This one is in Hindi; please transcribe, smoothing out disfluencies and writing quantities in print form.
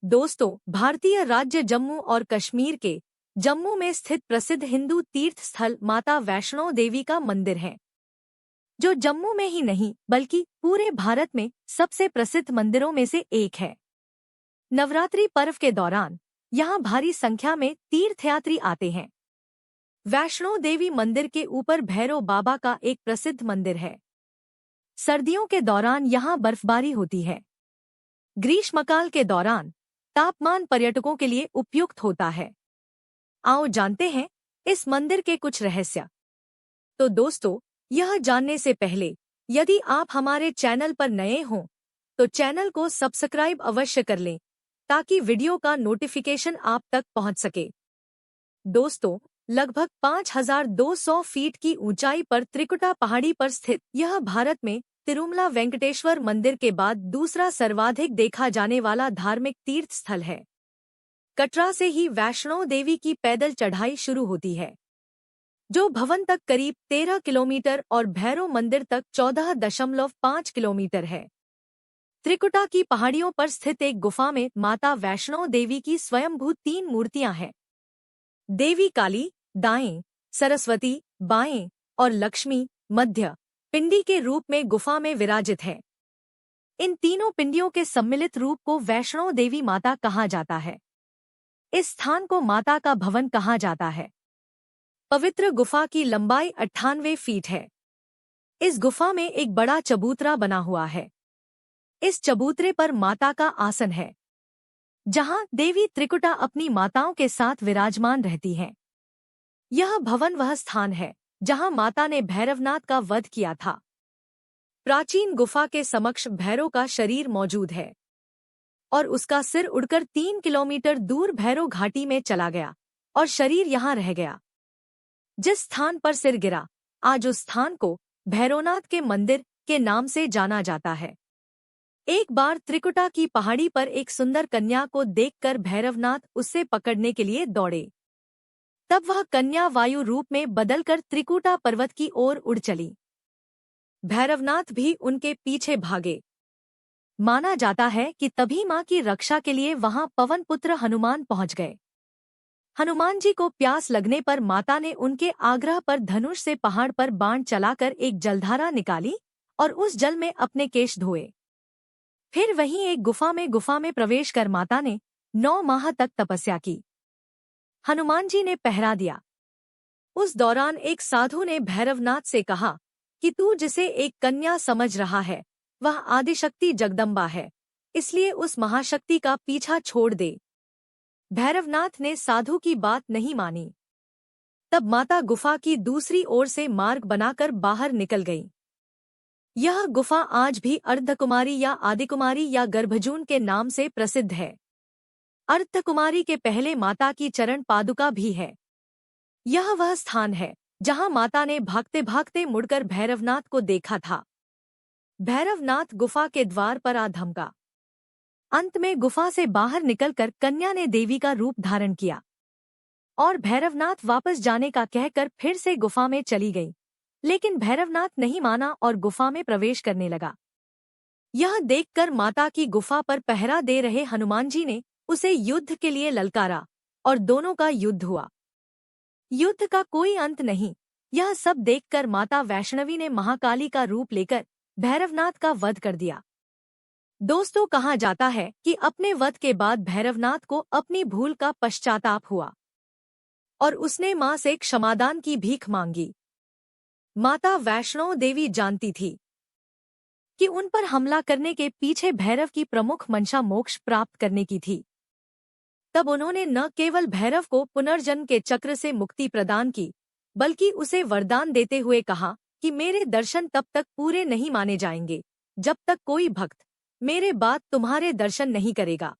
दोस्तों, भारतीय राज्य जम्मू और कश्मीर के जम्मू में स्थित प्रसिद्ध हिंदू तीर्थ स्थल माता वैष्णो देवी का मंदिर है, जो जम्मू में ही नहीं बल्कि पूरे भारत में सबसे प्रसिद्ध मंदिरों में से एक है। नवरात्रि पर्व के दौरान यहाँ भारी संख्या में तीर्थयात्री आते हैं। वैष्णो देवी मंदिर के ऊपर भैरव बाबा का एक प्रसिद्ध मंदिर है। सर्दियों के दौरान यहाँ बर्फबारी होती है। ग्रीष्मकाल के दौरान तापमान पर्यटकों के लिए उपयुक्त होता है। आओ जानते हैं इस मंदिर के कुछ रहस्य। तो दोस्तों, यह जानने से पहले यदि आप हमारे चैनल पर नए हों तो चैनल को सब्सक्राइब अवश्य कर लें ताकि वीडियो का नोटिफिकेशन आप तक पहुंच सके। दोस्तों, लगभग 5200 फीट की ऊंचाई पर त्रिकुटा पहाड़ी पर स्थित यह भारत में तिरुमला वेंकटेश्वर मंदिर के बाद दूसरा सर्वाधिक देखा जाने वाला धार्मिक तीर्थ स्थल है। कटरा से ही वैष्णो देवी की पैदल चढ़ाई शुरू होती है, जो भवन तक करीब 13 किलोमीटर और भैरव मंदिर तक 14.5 किलोमीटर है। त्रिकुटा की पहाड़ियों पर स्थित एक गुफा में माता वैष्णो देवी की स्वयंभू 3 मूर्तियां हैं। देवी काली दाएं, सरस्वती बाएं और लक्ष्मी मध्य पिंडी के रूप में गुफा में विराजित है। इन तीनों पिंडियों के सम्मिलित रूप को वैष्णो देवी माता कहा जाता है। इस स्थान को माता का भवन कहा जाता है। पवित्र गुफा की लंबाई 98 फीट है। इस गुफा में एक बड़ा चबूतरा बना हुआ है। इस चबूतरे पर माता का आसन है, जहां देवी त्रिकुटा अपनी माताओं के साथ विराजमान रहती हैं। यह भवन वह स्थान है जहां माता ने भैरवनाथ का वध किया था। प्राचीन गुफा के समक्ष भैरव का शरीर मौजूद है और उसका सिर उड़कर 3 किलोमीटर दूर भैरव घाटी में चला गया और शरीर यहां रह गया। जिस स्थान पर सिर गिरा, आज उस स्थान को भैरवनाथ के मंदिर के नाम से जाना जाता है। एक बार त्रिकुटा की पहाड़ी पर एक सुंदर कन्या को देखकर भैरवनाथ उससे पकड़ने के लिए दौड़े। तब वह कन्या वायु रूप में बदलकर त्रिकुटा पर्वत की ओर उड़ चली। भैरवनाथ भी उनके पीछे भागे। माना जाता है कि तभी मां की रक्षा के लिए वहां पवन पुत्र हनुमान पहुंच गए। हनुमान जी को प्यास लगने पर माता ने उनके आग्रह पर धनुष से पहाड़ पर बाण चलाकर एक जलधारा निकाली और उस जल में अपने केश धोए। फिर वहीं एक गुफा में प्रवेश कर माता ने 9 माह तक तपस्या की। हनुमान जी ने पहरा दिया। उस दौरान एक साधु ने भैरवनाथ से कहा कि तू जिसे एक कन्या समझ रहा है वह आदिशक्ति जगदम्बा है, इसलिए उस महाशक्ति का पीछा छोड़ दे। भैरवनाथ ने साधु की बात नहीं मानी। तब माता गुफा की दूसरी ओर से मार्ग बनाकर बाहर निकल गई। यह गुफा आज भी अर्धकुमारी या आदिकुमारी या गर्भजून के नाम से प्रसिद्ध है। अर्धकुमारी के पहले माता की चरण पादुका भी है। यह वह स्थान है जहां माता ने भागते भागते मुड़कर भैरवनाथ को देखा था। भैरवनाथ गुफा के द्वार पर आ धमका। अंत में गुफा से बाहर निकलकर कन्या ने देवी का रूप धारण किया और भैरवनाथ वापस जाने का कहकर फिर से गुफा में चली गई। लेकिन भैरवनाथ नहीं माना और गुफा में प्रवेश करने लगा। यह देखकर माता की गुफा पर पहरा दे रहे हनुमान जी ने उसे युद्ध के लिए ललकारा और दोनों का युद्ध हुआ। युद्ध का कोई अंत नहीं। यह सब देखकर माता वैष्णवी ने महाकाली का रूप लेकर भैरवनाथ का वध कर दिया। दोस्तों, कहा जाता है कि अपने वध के बाद भैरवनाथ को अपनी भूल का पश्चाताप हुआ और उसने मां से क्षमादान की भीख मांगी। माता वैष्णो देवी जानती थी कि उन पर हमला करने के पीछे भैरव की प्रमुख मंशा मोक्ष प्राप्त करने की थी। तब उन्होंने न केवल भैरव को पुनर्जन्म के चक्र से मुक्ति प्रदान की, बल्कि उसे वरदान देते हुए कहा कि मेरे दर्शन तब तक पूरे नहीं माने जाएंगे जब तक कोई भक्त मेरे बाद तुम्हारे दर्शन नहीं करेगा।